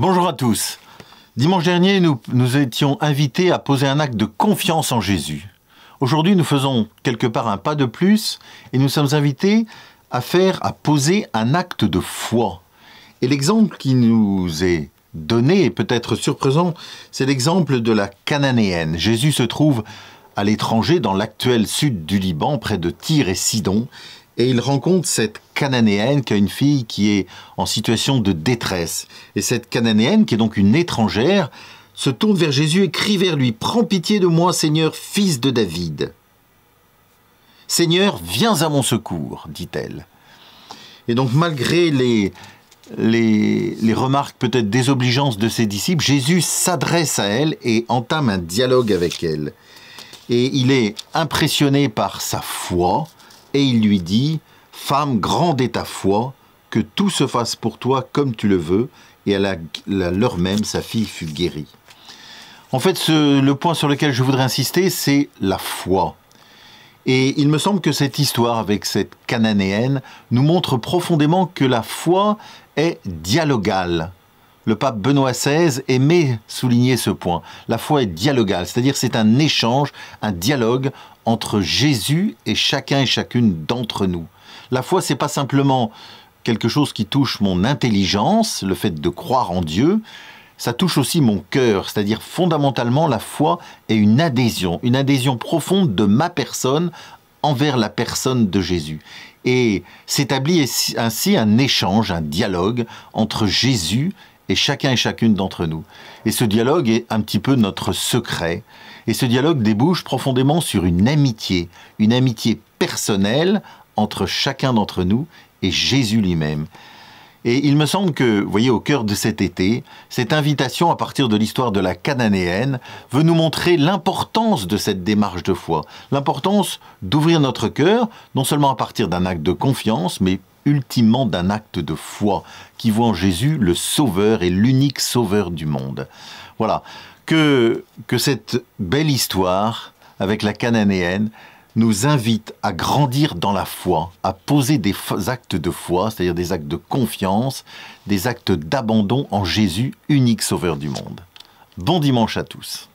Bonjour à tous. Dimanche dernier, nous étions invités à poser un acte de confiance en Jésus. Aujourd'hui, nous faisons quelque part un pas de plus et nous sommes invités à poser un acte de foi. Et l'exemple qui nous est donné est peut-être surprenant, c'est l'exemple de la Cananéenne. Jésus se trouve à l'étranger, dans l'actuel sud du Liban, près de Tyr et Sidon, et il rencontre cette Cananéenne qui a une fille qui est en situation de détresse. Et cette Cananéenne, qui est donc une étrangère, se tourne vers Jésus et crie vers lui « Prends pitié de moi, Seigneur, fils de David !»« Seigneur, viens à mon secours !» dit-elle. Et donc malgré les remarques peut-être désobligeantes de ses disciples, Jésus s'adresse à elle et entame un dialogue avec elle. Et il est impressionné par sa foi, et il lui dit « Femme, grande est ta foi, que tout se fasse pour toi comme tu le veux. » Et à l'heure même, sa fille fut guérie. En fait, le point sur lequel je voudrais insister, c'est la foi. Et il me semble que cette histoire avec cette Cananéenne nous montre profondément que la foi est dialogale. Le pape Benoît XVI aimait souligner ce point. La foi est dialogale, c'est-à-dire c'est un échange, un dialogue entre Jésus et chacun et chacune d'entre nous. La foi, c'est pas simplement quelque chose qui touche mon intelligence, le fait de croire en Dieu, ça touche aussi mon cœur, c'est-à-dire fondamentalement la foi est une adhésion profonde de ma personne envers la personne de Jésus. Et s'établit ainsi un échange, un dialogue entre Jésus et chacun et chacune d'entre nous. Et ce dialogue est un petit peu notre secret. Et ce dialogue débouche profondément sur une amitié personnelle entre chacun d'entre nous et Jésus lui-même. Et il me semble que, vous voyez, au cœur de cet été, cette invitation à partir de l'histoire de la Cananéenne veut nous montrer l'importance de cette démarche de foi, l'importance d'ouvrir notre cœur, non seulement à partir d'un acte de confiance, mais ultimement d'un acte de foi, qui voit en Jésus le Sauveur et l'unique Sauveur du monde. Voilà, que cette belle histoire avec la Cananéenne nous invite à grandir dans la foi, à poser des actes de foi, c'est-à-dire des actes de confiance, des actes d'abandon en Jésus, unique Sauveur du monde. Bon dimanche à tous.